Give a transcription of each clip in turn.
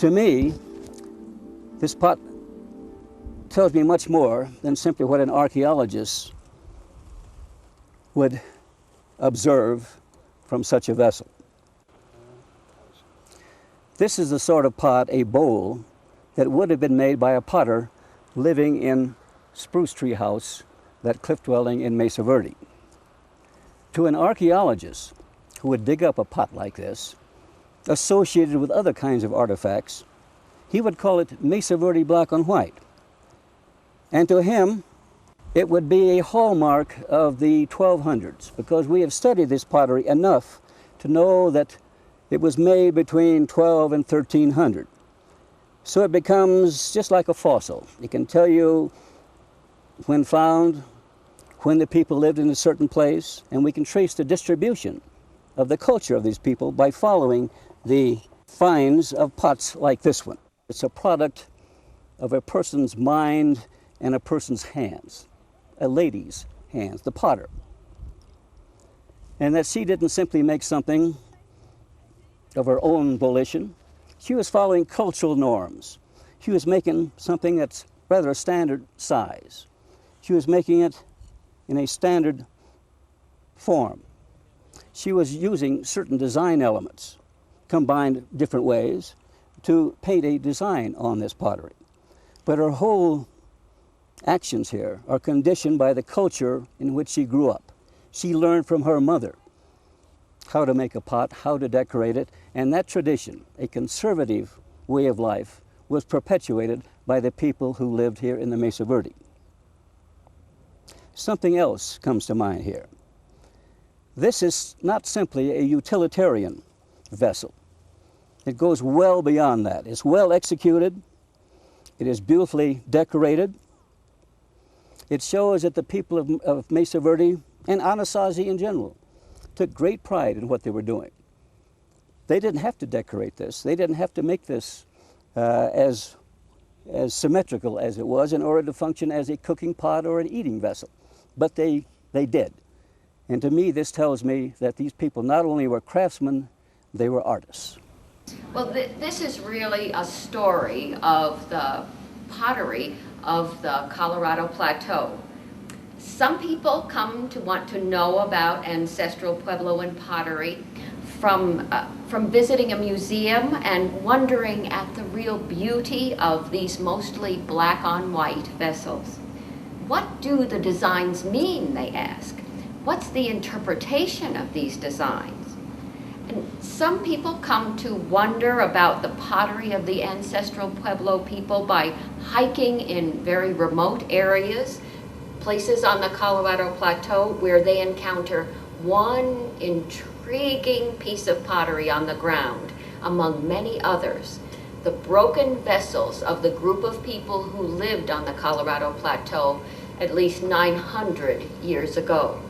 To me, this pot tells me much more than simply what an archaeologist would observe from such a vessel. This is the sort of pot, a bowl, that would have been made by a potter living in Spruce Tree House, that cliff dwelling in Mesa Verde. To an archaeologist who would dig up a pot like this, associated with other kinds of artifacts, he would call it Mesa Verde black on white. And to him, it would be a hallmark of the 1200s, because we have studied this pottery enough to know that it was made between 12 and 1300. So it becomes just like a fossil. It can tell you when found, when the people lived in a certain place, and we can trace the distribution of the culture of these people by following the finds of pots like this one. It's a product of a person's mind and a person's hands, a lady's hands, the potter. And that she didn't simply make something of her own volition. She was following cultural norms. She was making something that's rather a standard size. She was making it in a standard form. She was using certain design elements, combined different ways, to paint a design on this pottery. But her whole actions here are conditioned by the culture in which she grew up. She learned from her mother how to make a pot, how to decorate it, and that tradition, a conservative way of life, was perpetuated by the people who lived here in the Mesa Verde. Something else comes to mind here. This is not simply a utilitarian vessel. It goes well beyond that. It's well executed. It is beautifully decorated. It shows that the people of Mesa Verde and Anasazi in general took great pride in what they were doing. They didn't have to decorate this. They didn't have to make this as symmetrical as it was in order to function as a cooking pot or an eating vessel. But they did. And to me, this tells me that these people not only were craftsmen, they were artists. Well, this is really a story of the pottery of the Colorado Plateau. Some people come to want to know about ancestral Puebloan pottery from visiting a museum and wondering at the real beauty of these mostly black on white vessels. What do the designs mean, they ask? What's the interpretation of these designs? And some people come to wonder about the pottery of the ancestral Pueblo people by hiking in very remote areas, places on the Colorado Plateau where they encounter one intriguing piece of pottery on the ground among many others, the broken vessels of the group of people who lived on the Colorado Plateau at least 900 years ago.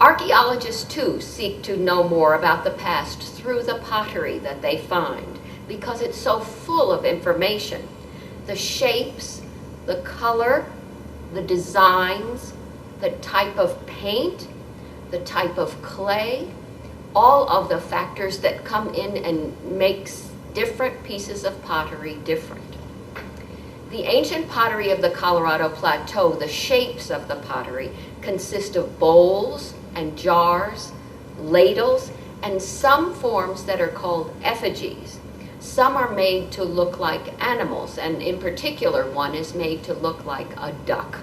Archaeologists too seek to know more about the past through the pottery that they find, because it's so full of information. The shapes, the color, the designs, the type of paint, the type of clay, all of the factors that come in and makes different pieces of pottery different. The ancient pottery of the Colorado Plateau, the shapes of the pottery, consist of bowls and jars, ladles, and some forms that are called effigies. Some are made to look like animals, and in particular one is made to look like a duck,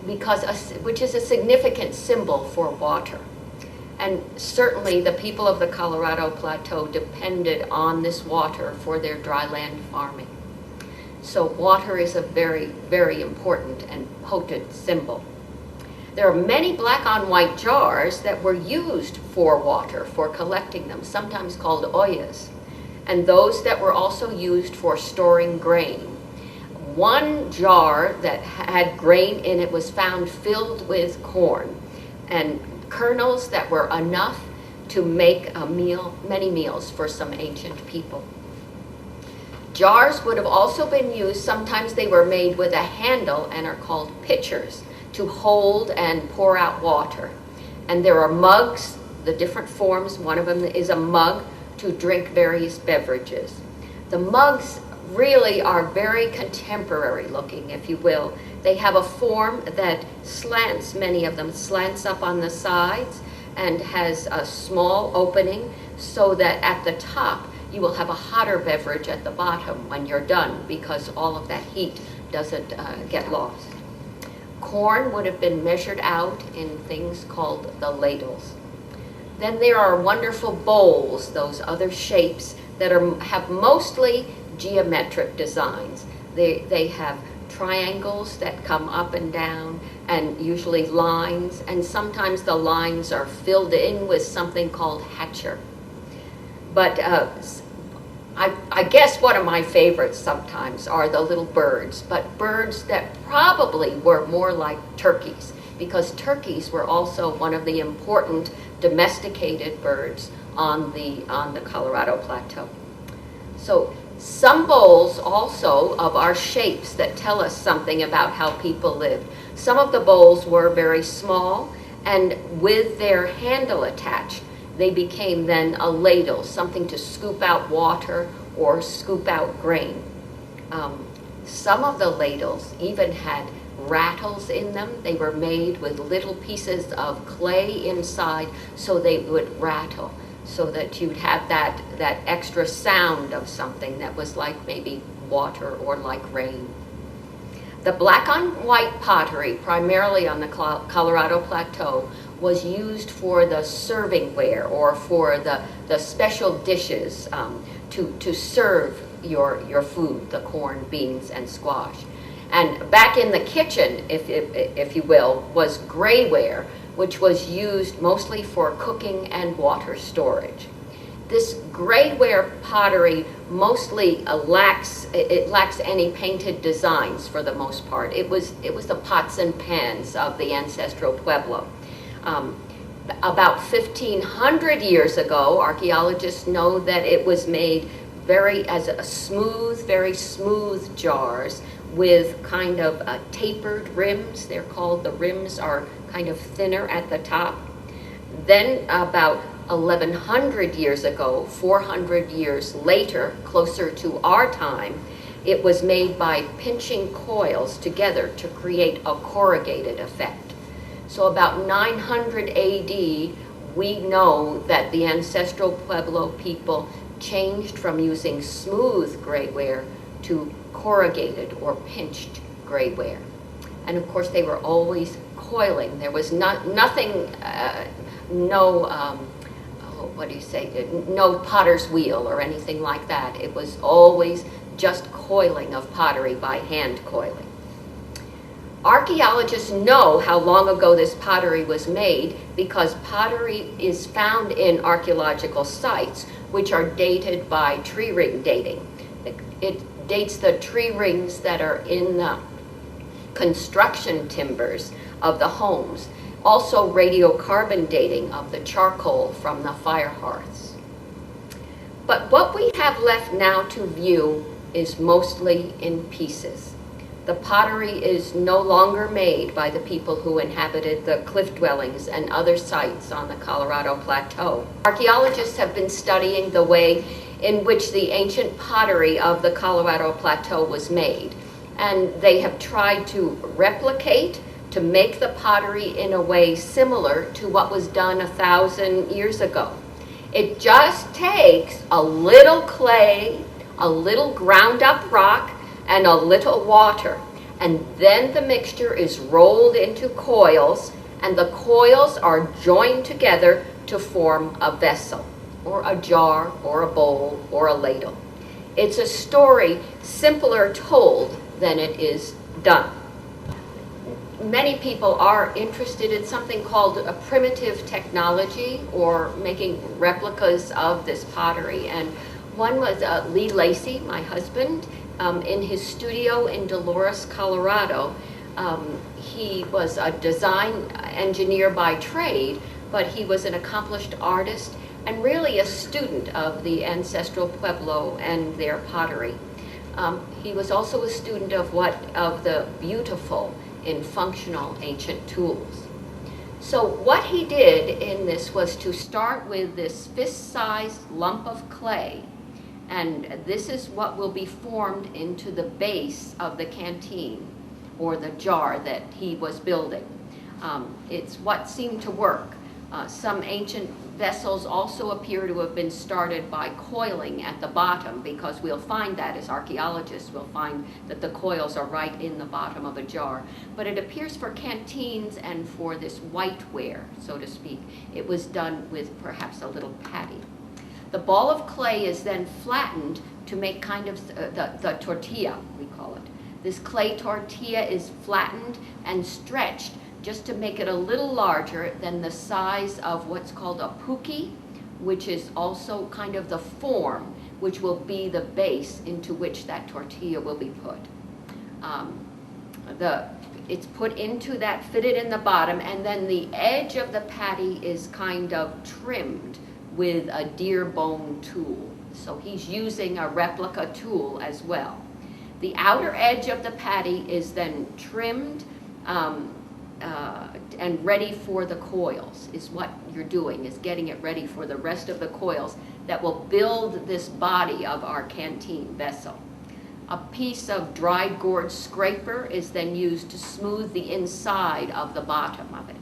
which is a significant symbol for water. And certainly the people of the Colorado Plateau depended on this water for their dryland farming. So water is a very, very important and potent symbol. There are many black on white jars that were used for water, for collecting them, sometimes called ollas, and those that were also used for storing grain. One jar that had grain in it was found filled with corn and kernels that were enough to make a meal, many meals for some ancient people. Jars would have also been used, sometimes they were made with a handle and are called pitchers, to hold and pour out water. And there are mugs, the different forms. One of them is a mug to drink various beverages. The mugs really are very contemporary looking, if you will. They have a form that slants, many of them slants up on the sides and has a small opening so that at the top you will have a hotter beverage at the bottom when you're done, because all of that heat doesn't get lost. Corn would have been measured out in things called the ladles. Then there are wonderful bowls, those other shapes that have mostly geometric designs. They have triangles that come up and down, and usually lines, and sometimes the lines are filled in with something called hatcher. But I guess one of my favorites sometimes are the little birds, but birds that probably were more like turkeys, because turkeys were also one of the important domesticated birds on the Colorado Plateau. So some bowls also of our shapes that tell us something about how people lived. Some of the bowls were very small, and with their handle attached, they became then a ladle, something to scoop out water or scoop out grain. Some of the ladles even had rattles in them. They were made with little pieces of clay inside so they would rattle, so that you'd have that extra sound of something that was like maybe water or like rain. The black on white pottery, primarily on the Colorado Plateau, was used for the serving ware or for the special dishes to serve your food, the corn, beans, and squash. And back in the kitchen, if you will, was grayware, which was used mostly for cooking and water storage. This grayware pottery mostly lacks any painted designs for the most part. It was the pots and pans of the ancestral Pueblo. About 1,500 years ago, archaeologists know that it was made very smooth jars with kind of tapered rims. They're called, the rims are kind of thinner at the top. Then about 1,100 years ago, 400 years later, closer to our time, it was made by pinching coils together to create a corrugated effect. So about 900 AD, we know that the ancestral Pueblo people changed from using smooth grayware to corrugated or pinched grayware. And of course they were always coiling. There was no potter's wheel or anything like that. It was always just coiling of pottery by hand coiling. Archaeologists know how long ago this pottery was made because pottery is found in archaeological sites which are dated by tree ring dating. It dates the tree rings that are in the construction timbers of the homes. Also radiocarbon dating of the charcoal from the fire hearths. But what we have left now to view is mostly in pieces. The pottery is no longer made by the people who inhabited the cliff dwellings and other sites on the Colorado Plateau. Archaeologists have been studying the way in which the ancient pottery of the Colorado Plateau was made, and they have tried to replicate, to make the pottery in a way similar to what was done 1,000 years ago. It just takes a little clay, a little ground up rock, and a little water, and then the mixture is rolled into coils, and the coils are joined together to form a vessel, or a jar, or a bowl, or a ladle. It's a story simpler told than it is done. Many people are interested in something called a primitive technology, or making replicas of this pottery, and one was Lee Lacey, my husband, in his studio in Dolores, Colorado. He was a design engineer by trade, but he was an accomplished artist and really a student of the ancestral Pueblo and their pottery. He was also a student of the beautiful in functional ancient tools. So what he did in this was to start with this fist-sized lump of clay And this is what will be formed into the base of the canteen or the jar that he was building. It's what seemed to work. Some ancient vessels also appear to have been started by coiling at the bottom, because we'll find that as archaeologists, we'll find that the coils are right in the bottom of a jar. But it appears for canteens and for this whiteware, so to speak, it was done with perhaps a little patty. The ball of clay is then flattened to make kind of the tortilla, we call it. This clay tortilla is flattened and stretched just to make it a little larger than the size of what's called a puki, which is also kind of the form which will be the base into which that tortilla will be put. It's put into that, fitted in the bottom, and then the edge of the patty is kind of trimmed with a deer bone tool. So he's using a replica tool as well. The outer edge of the patty is then trimmed and ready for the coils, is what you're doing, is getting it ready for the rest of the coils that will build this body of our canteen vessel. A piece of dried gourd scraper is then used to smooth the inside of the bottom of it.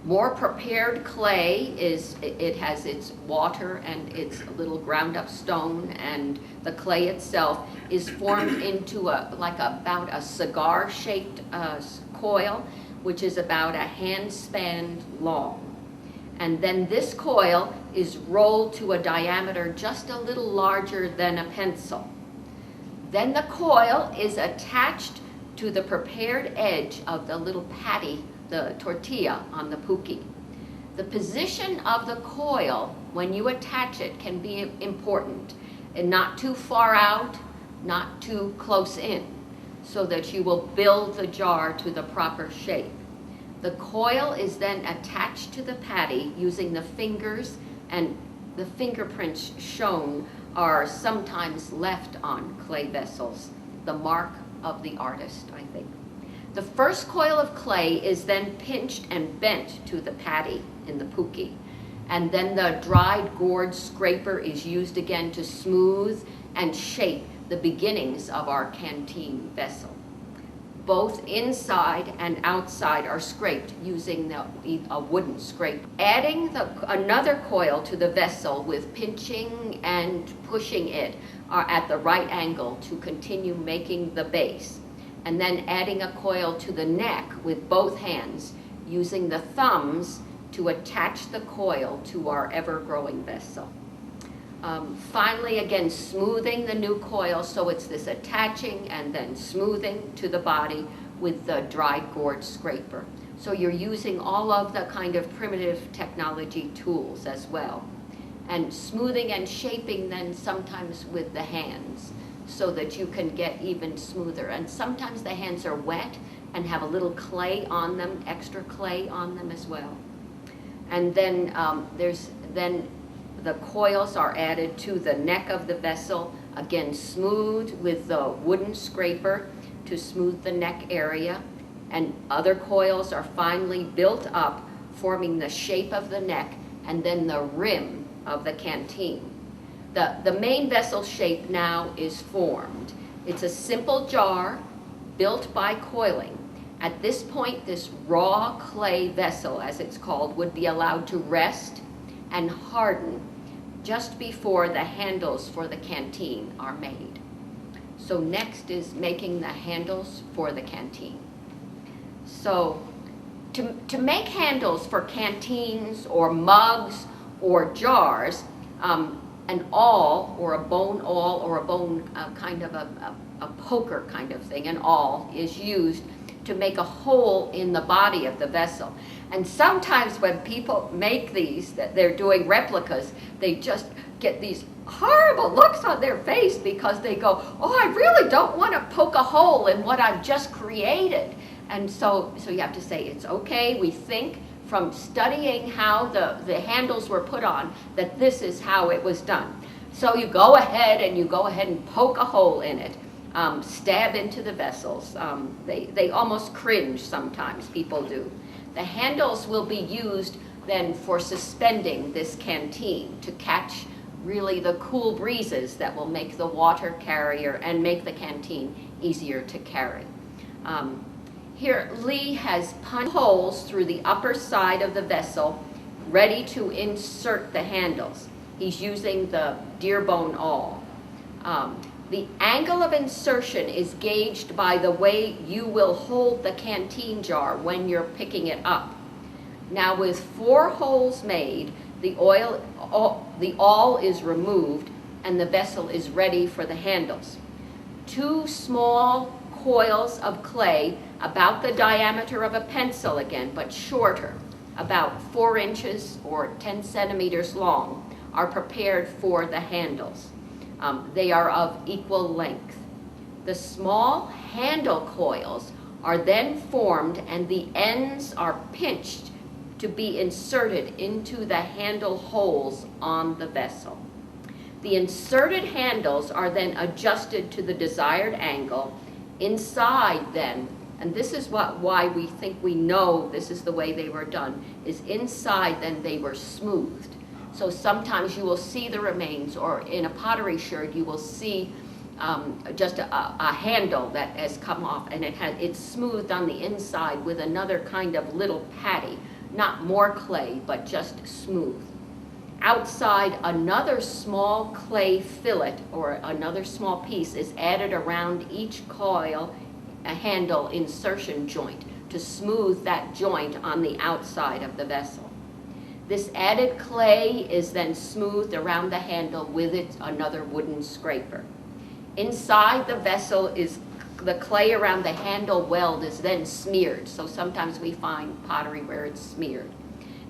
More prepared clay it has its water and its little ground up stone, and the clay itself is formed into about a cigar shaped coil, which is about a hand span long. And then this coil is rolled to a diameter just a little larger than a pencil. Then the coil is attached to the prepared edge of the little patty, the tortilla on the puki. The position of the coil when you attach it can be important, and not too far out, not too close in, so that you will build the jar to the proper shape. The coil is then attached to the patty using the fingers, and the fingerprints shown are sometimes left on clay vessels, the mark of the artist, I think. The first coil of clay is then pinched and bent to the patty in the puki, and then the dried gourd scraper is used again to smooth and shape the beginnings of our canteen vessel. Both inside and outside are scraped using a wooden scraper. Adding another coil to the vessel with pinching and pushing it are at the right angle to continue making the base. And then adding a coil to the neck with both hands, using the thumbs to attach the coil to our ever-growing vessel. Finally, again, smoothing the new coil, so it's this attaching and then smoothing to the body with the dried gourd scraper. So you're using all of the kind of primitive technology tools as well. And smoothing and shaping then sometimes with the hands, so that you can get even smoother. And sometimes the hands are wet and have a little clay on them, extra clay on them as well. And then the coils are added to the neck of the vessel, again smooth with the wooden scraper to smooth the neck area. And other coils are finally built up, forming the shape of the neck and then the rim of the canteen. The main vessel shape now is formed. It's a simple jar built by coiling. At this point, this raw clay vessel, as it's called, would be allowed to rest and harden just before the handles for the canteen are made. So next is making the handles for the canteen. So to make handles for canteens or mugs or jars, an awl or a bone awl or a bone kind of a poker kind of thing, an awl, is used to make a hole in the body of the vessel. And sometimes when people make these, that they're doing replicas, they just get these horrible looks on their face because they go, oh, I really don't want to poke a hole in what I've just created. And so you have to say, it's okay, we think from studying how the handles were put on that this is how it was done. So you go ahead and poke a hole in it, stab into the vessels. They almost cringe sometimes, people do. The handles will be used then for suspending this canteen to catch really the cool breezes that will make the water carrier and make the canteen easier to carry. Here, Lee has punched holes through the upper side of the vessel, ready to insert the handles. He's using the deer bone awl. The angle of insertion is gauged by the way you will hold the canteen jar when you're picking it up. Now, with 4 holes made, the awl is removed and the vessel is ready for the handles. 2 small coils of clay, about the diameter of a pencil again, but shorter, about 4 inches or 10 centimeters long, are prepared for the handles. They are of equal length. The small handle coils are then formed and the ends are pinched to be inserted into the handle holes on the vessel. The inserted handles are then adjusted to the desired angle. Inside then, and this is why we think we know this is the way they were done, is inside then they were smoothed. So sometimes you will see the remains, or in a pottery sherd you will see just a handle that has come off, and it's smoothed on the inside with another kind of little patty, not more clay, but just smooth. Outside, another small clay fillet or another small piece is added around each coil, a handle insertion joint, to smooth that joint on the outside of the vessel. This added clay is then smoothed around the handle with another wooden scraper. Inside the vessel is the clay around the handle weld is then smeared. So sometimes we find pottery where it's smeared.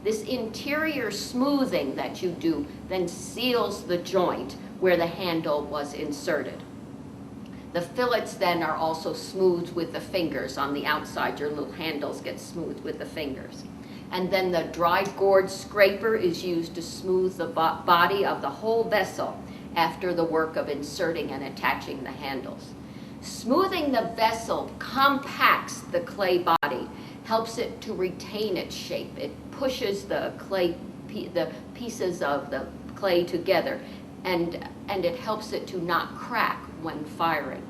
This interior smoothing that you do then seals the joint where the handle was inserted. The fillets then are also smoothed with the fingers on the outside. Your little handles get smoothed with the fingers. And then the dry gourd scraper is used to smooth the body of the whole vessel after the work of inserting and attaching the handles. Smoothing the vessel compacts the clay body, helps it to retain its shape. It pushes the pieces of the clay together, and it helps it to not crack when firing.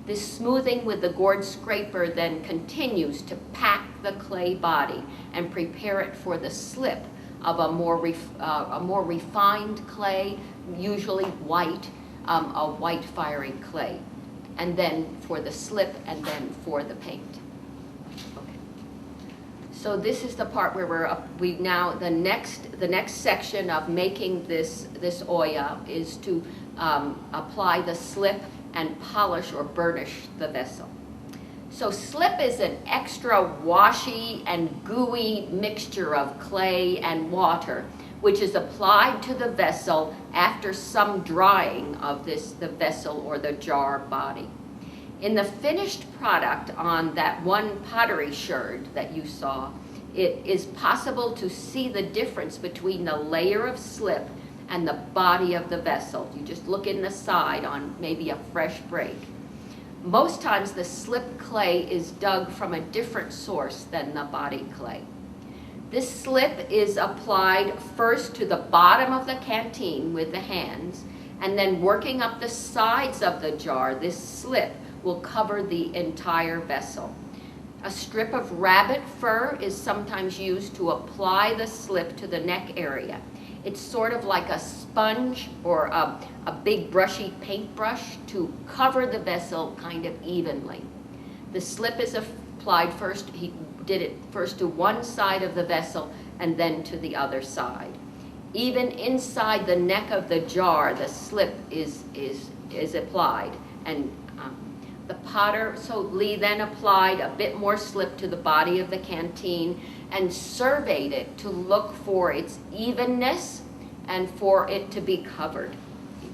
This smoothing with the gourd scraper then continues to pack the clay body and prepare it for the slip of a more refined clay, usually white, a white firing clay, and then for the slip and then for the paint. Okay. So this is the part where the next section of making this Olla is to apply the slip and polish or burnish the vessel. So slip is an extra washy and gooey mixture of clay and water, which is applied to the vessel after some drying of the vessel or the jar body. In the finished product on that one pottery sherd that you saw, it is possible to see the difference between the layer of slip and the body of the vessel. You just look in the side on maybe a fresh break. Most times the slip clay is dug from a different source than the body clay. This slip is applied first to the bottom of the canteen with the hands, and then working up the sides of the jar, this slip will cover the entire vessel. A strip of rabbit fur is sometimes used to apply the slip to the neck area. It's sort of like a sponge or a big brushy paintbrush to cover the vessel kind of evenly. The slip is applied first, he did it first to one side of the vessel and then to the other side. Even inside the neck of the jar, the slip is applied. And the potter, so Lee then applied a bit more slip to the body of the canteen and surveyed it to look for its evenness and for it to be covered,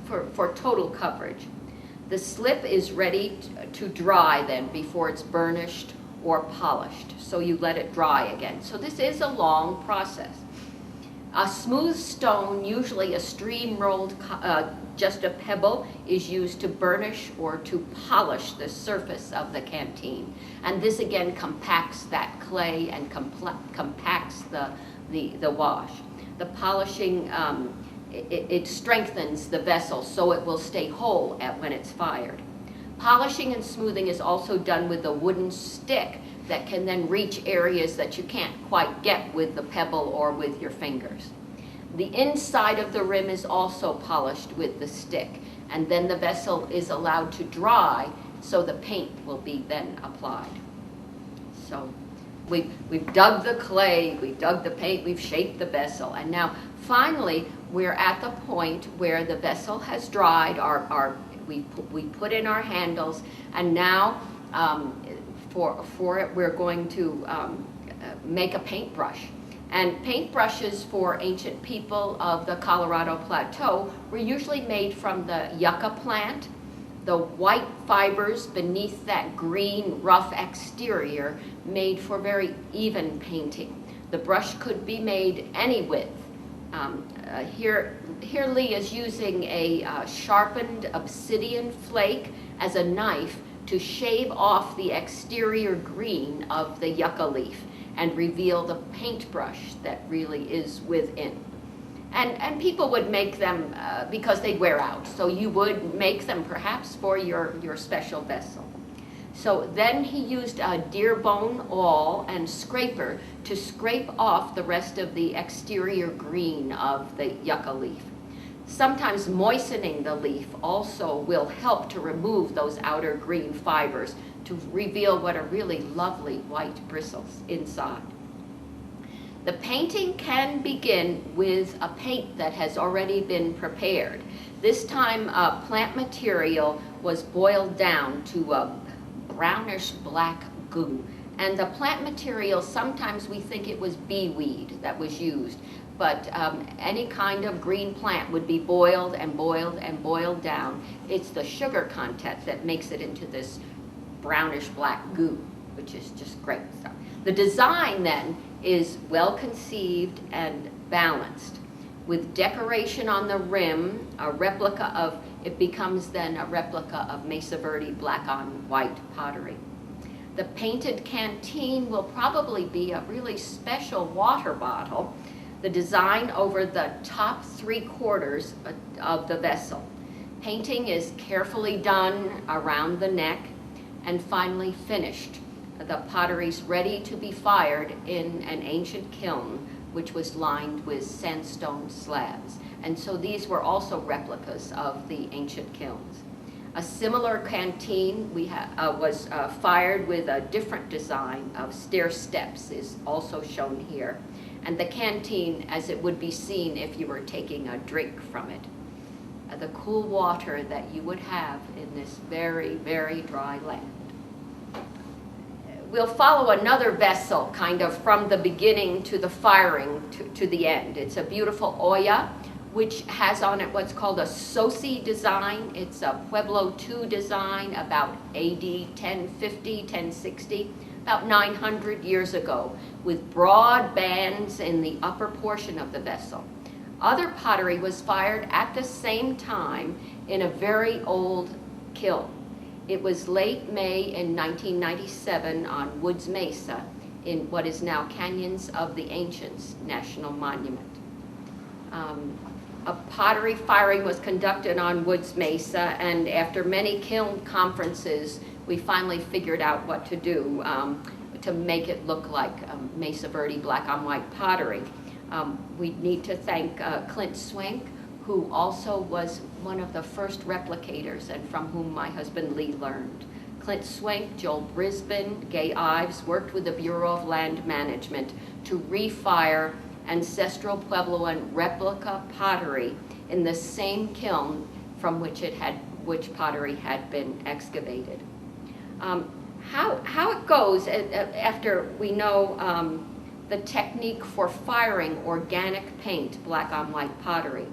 for total coverage. The slip is ready to dry then before it's burnished or polished. So you let it dry again. So this is a long process. A smooth stone, usually a stream rolled, just a pebble, is used to burnish or to polish the surface of the canteen. And this again compacts that clay and compacts the wash. The polishing it strengthens the vessel so it will stay whole when it's fired. Polishing and smoothing is also done with a wooden stick that can then reach areas that you can't quite get with the pebble or with your fingers. The inside of the rim is also polished with the stick, and then the vessel is allowed to dry so the paint will be then applied. So we've dug the clay, we've dug the paint, we've shaped the vessel, and now finally we're at the point where the vessel has dried, we put in our handles, and now for it we're going to make a paintbrush. And paintbrushes for ancient people of the Colorado Plateau were usually made from the yucca plant. The white fibers beneath that green, rough exterior made for very even painting. The brush could be made any width. Here Lee is using a sharpened obsidian flake as a knife to shave off the exterior green of the yucca leaf and reveal the paintbrush that really is within. And people would make them because they'd wear out. So you would make them perhaps for your special vessel. So then he used a deer bone awl and scraper to scrape off the rest of the exterior green of the yucca leaf. Sometimes moistening the leaf also will help to remove those outer green fibers to reveal what are really lovely white bristles inside. The painting can begin with a paint that has already been prepared. This time plant material was boiled down to a brownish black goo. And the plant material, sometimes we think it was bee weed that was used, but any kind of green plant would be boiled and boiled and boiled down. It's the sugar content that makes it into this brownish black goo, which is just great stuff. The design then is well conceived and balanced. With decoration on the rim, it becomes then a replica of Mesa Verde black on white pottery. The painted canteen will probably be a really special water bottle. The design over the top 3/4 of the vessel. Painting is carefully done around the neck and finally finished. The pottery's ready to be fired in an ancient kiln which was lined with sandstone slabs. And so these were also replicas of the ancient kilns. A similar canteen was fired with a different design of stair steps is also shown here. And the canteen as it would be seen if you were taking a drink from it. The cool water that you would have in this very, very dry land. We'll follow another vessel kind of from the beginning to the firing to the end. It's a beautiful Olla, which has on it what's called a Sosi design. It's a Pueblo II design about AD 1050, 1060, about 900 years ago, with broad bands in the upper portion of the vessel. Other pottery was fired at the same time in a very old kiln. It was late May in 1997 on Woods Mesa in what is now Canyons of the Ancients National Monument. A pottery firing was conducted on Woods Mesa, and after many kiln conferences, we finally figured out what to do to make it look like Mesa Verde black on white pottery. We need to thank Clint Swank, who also was one of the first replicators and from whom my husband Lee learned. Clint Swank, Joel Brisbane, Gay Ives worked with the Bureau of Land Management to refire ancestral Puebloan replica pottery in the same kiln from which pottery had been excavated. How it goes after we know the technique for firing organic paint black on white pottery.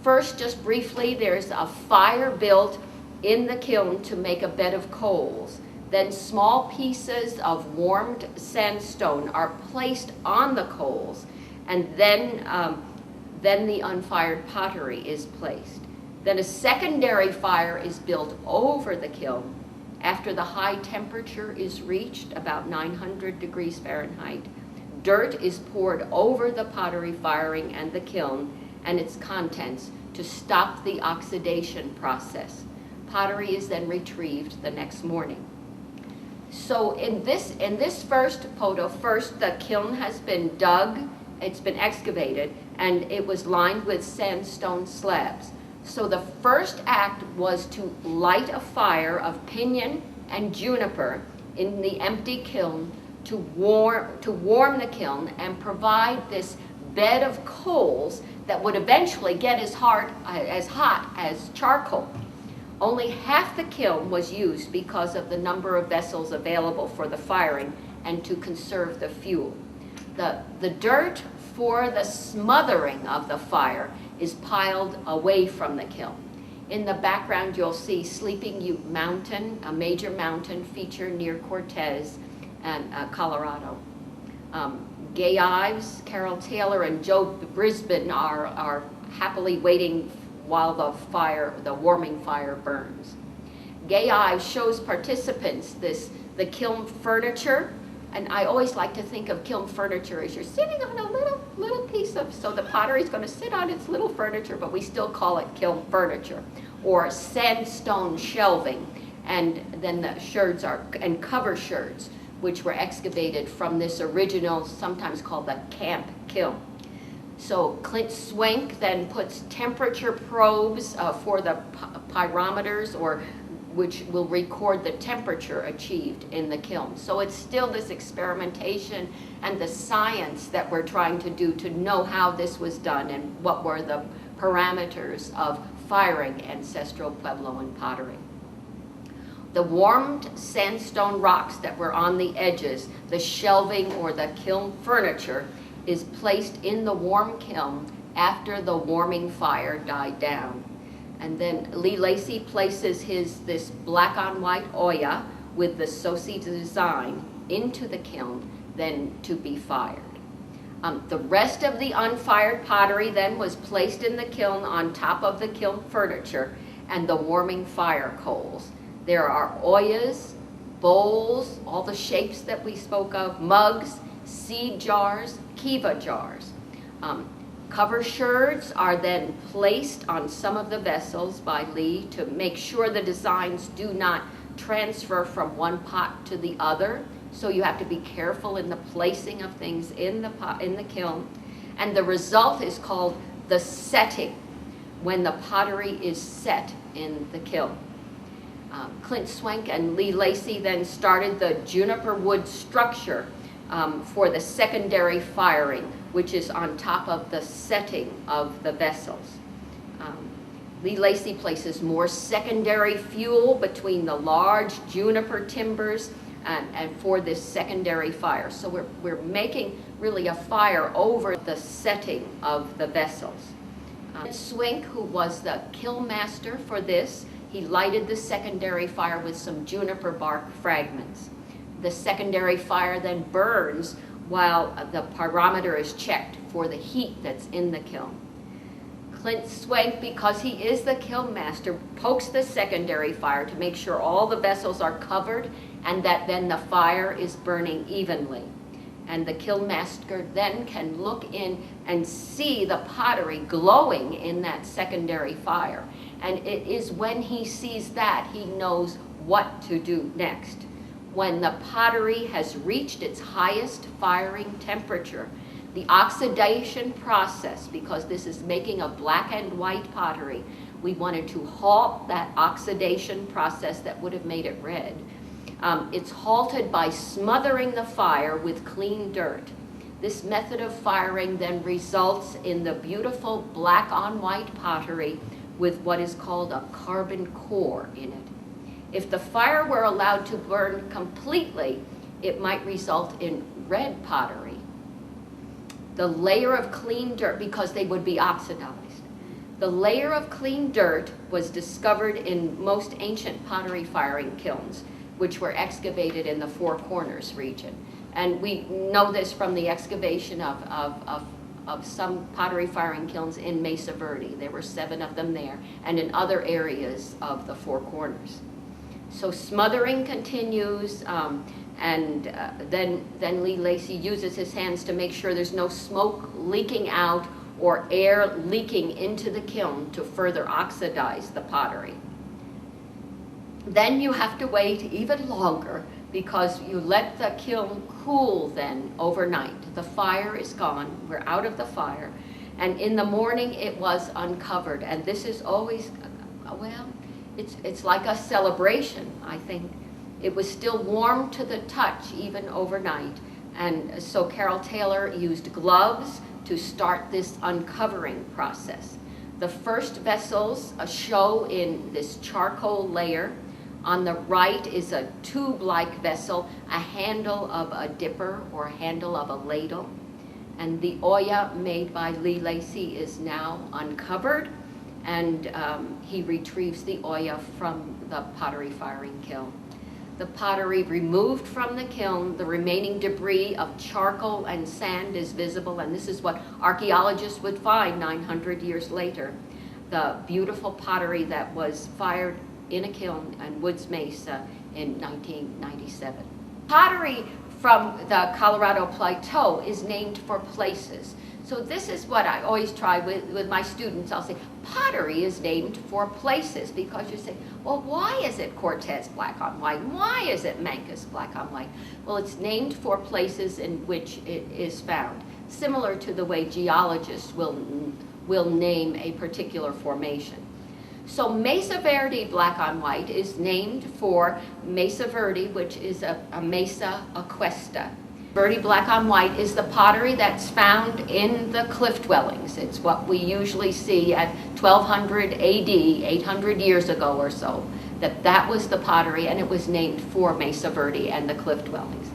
First, just briefly, there's a fire built in the kiln to make a bed of coals. Then small pieces of warmed sandstone are placed on the coals, and then the unfired pottery is placed. Then a secondary fire is built over the kiln after the high temperature is reached, about 900 degrees Fahrenheit. Dirt is poured over the pottery firing and the kiln, and its contents to stop the oxidation process. Pottery is then retrieved the next morning. So in this first photo, the kiln has been dug, it's been excavated, and it was lined with sandstone slabs. So the first act was to light a fire of pinyon and juniper in the empty kiln to warm the kiln and provide this bed of coals that would eventually get as hot as charcoal. Only half the kiln was used because of the number of vessels available for the firing and to conserve the fuel. The dirt for the smothering of the fire is piled away from the kiln. In the background, you'll see Sleeping Ute Mountain, a major mountain feature near Cortez and Colorado. Gay Ives, Carol Taylor, and Joe Brisbane are happily waiting while the warming fire burns. Gay Ives shows participants the kiln furniture, and I always like to think of kiln furniture as you're sitting on a little piece of, so the pottery is going to sit on its little furniture, but we still call it kiln furniture, or sandstone shelving, and then the sherds and cover sherds, which were excavated from this original, sometimes called the camp kiln. So Clint Swank then puts temperature probes for the pyrometers, which will record the temperature achieved in the kiln. So it's still this experimentation and the science that we're trying to do to know how this was done and what were the parameters of firing ancestral Puebloan pottery. The warmed sandstone rocks that were on the edges, the shelving or the kiln furniture, is placed in the warm kiln after the warming fire died down. And then Lee Lacey places this black on white Olla with the Sosi design into the kiln, then to be fired. The rest of the unfired pottery then was placed in the kiln on top of the kiln furniture and the warming fire coals. There are oyas, bowls, all the shapes that we spoke of, mugs, seed jars, kiva jars. Cover sherds are then placed on some of the vessels by Lee to make sure the designs do not transfer from one pot to the other. So you have to be careful in the placing of things in the kiln. And the result is called the setting, when the pottery is set in the kiln. Clint Swank and Lee Lacey then started the juniper wood structure for the secondary firing, which is on top of the setting of the vessels. Lee Lacey places more secondary fuel between the large juniper timbers and for this secondary fire. So we're making really a fire over the setting of the vessels. Swink, who was the kiln master for this, he lighted the secondary fire with some juniper bark fragments. The secondary fire then burns while the pyrometer is checked for the heat that's in the kiln. Clint Swank, because he is the kiln master, pokes the secondary fire to make sure all the vessels are covered and that then the fire is burning evenly. And the kiln master then can look in and see the pottery glowing in that secondary fire. And it is when he sees that he knows what to do next. When the pottery has reached its highest firing temperature, the oxidation process, because this is making a black and white pottery, we wanted to halt that oxidation process that would have made it red. It's halted by smothering the fire with clean dirt. This method of firing then results in the beautiful black on white pottery with what is called a carbon core in it. If the fire were allowed to burn completely, it might result in red pottery. The layer of clean dirt, because they would be oxidized. The layer of clean dirt was discovered in most ancient pottery firing kilns, which were excavated in the Four Corners region. And we know this from the excavation of some pottery firing kilns in Mesa Verde. There were 7 of them there, and in other areas of the Four Corners. So smothering continues, then Lee Lacey uses his hands to make sure there's no smoke leaking out or air leaking into the kiln to further oxidize the pottery. Then you have to wait even longer because you let the kiln cool then overnight. The fire is gone, we're out of the fire, and in the morning it was uncovered. And this is always, well, it's like a celebration, I think. It was still warm to the touch even overnight. And so Carol Taylor used gloves to start this uncovering process. The first vessels show in this charcoal layer. On the right is a tube-like vessel, a handle of a dipper or a handle of a ladle. And the Olla made by Lee Lacey is now uncovered, and he retrieves the Olla from the pottery firing kiln. The pottery removed from the kiln, the remaining debris of charcoal and sand is visible, and this is what archaeologists would find 900 years later. The beautiful pottery that was fired in a kiln in Woods Mesa in 1997. Pottery from the Colorado Plateau is named for places. So this is what I always try with my students. I'll say, pottery is named for places, because you say, well, why is it Cortez black on white? Why is it Mancus black on white? Well, it's named for places in which it is found, similar to the way geologists will name a particular formation. So Mesa Verde black on white is named for Mesa Verde, which is a mesa aquesta. Verde black on white is the pottery that's found in the cliff dwellings. It's what we usually see at 1200 AD, 800 years ago or so, that was the pottery, and it was named for Mesa Verde and the cliff dwellings.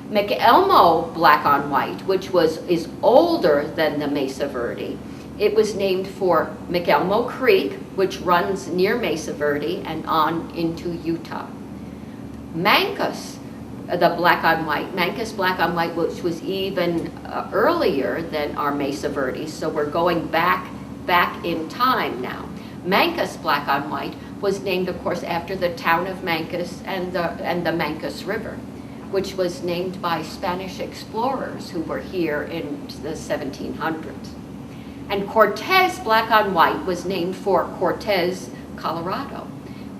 McElmo black on white, which is older than the Mesa Verde, it was named for McElmo Creek, which runs near Mesa Verde and on into Utah. Mancus, the black on white, Mancus black on white, which was even earlier than our Mesa Verde, so we're going back in time now. Mancus black on white was named, of course, after the town of Mancus and the Mancus River, which was named by Spanish explorers who were here in the 1700s. And Cortez black on white was named for Cortez, Colorado,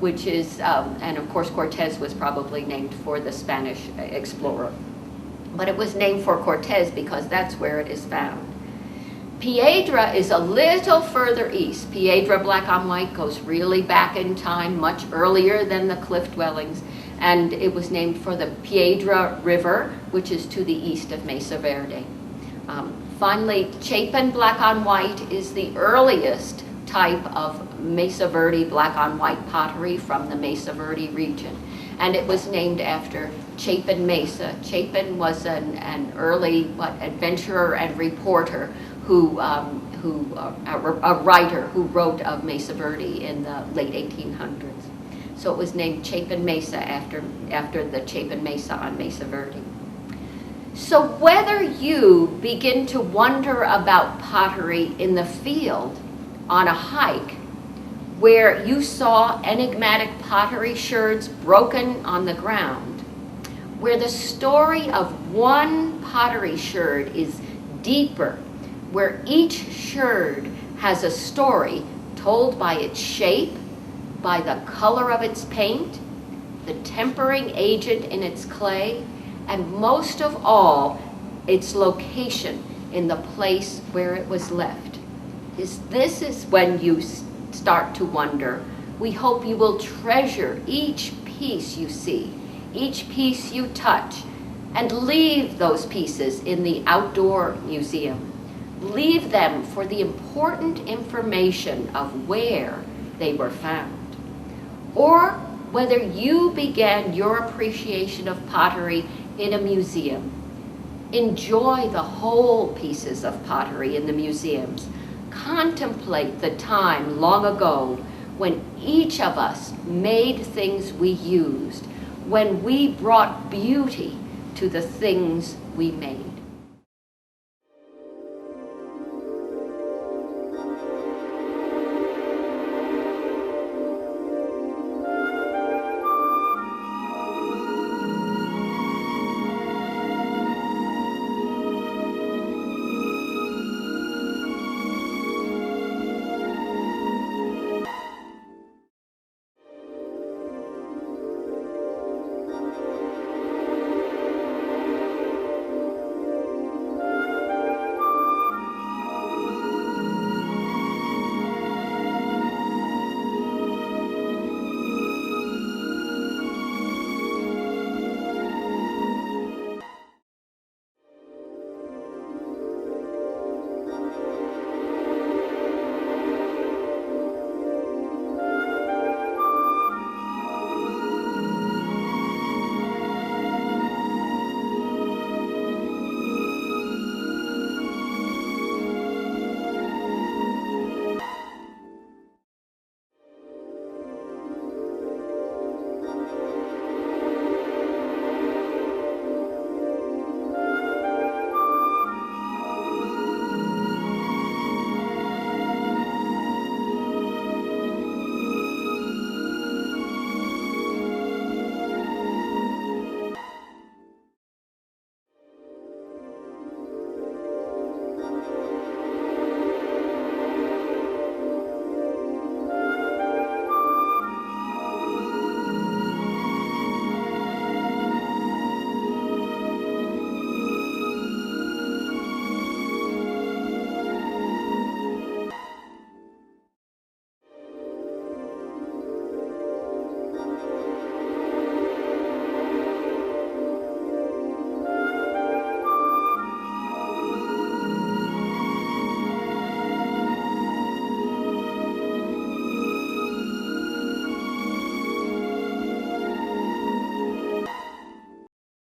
which is, and of course Cortez was probably named for the Spanish explorer. But it was named for Cortez because that's where it is found. Piedra is a little further east. Piedra black on white goes really back in time, much earlier than the cliff dwellings, and it was named for the Piedra River, which is to the east of Mesa Verde. Finally, Chapin black on white is the earliest type of Mesa Verde black on white pottery from the Mesa Verde region, and it was named after Chapin Mesa. Chapin was an early adventurer and reporter a writer who wrote of Mesa Verde in the late 1800s. So it was named Chapin Mesa after the Chapin Mesa on Mesa Verde. So whether you begin to wonder about pottery in the field on a hike, where you saw enigmatic pottery sherds broken on the ground, where the story of one pottery sherd is deeper, where each sherd has a story told by its shape, by the color of its paint, the tempering agent in its clay, and most of all, its location in the place where it was left. This is when you start to wonder. We hope you will treasure each piece you see, each piece you touch, and leave those pieces in the outdoor museum. Leave them for the important information of where they were found. Or whether you began your appreciation of pottery in a museum. Enjoy the whole pieces of pottery in the museums. Contemplate the time long ago when each of us made things we used, when we brought beauty to the things we made.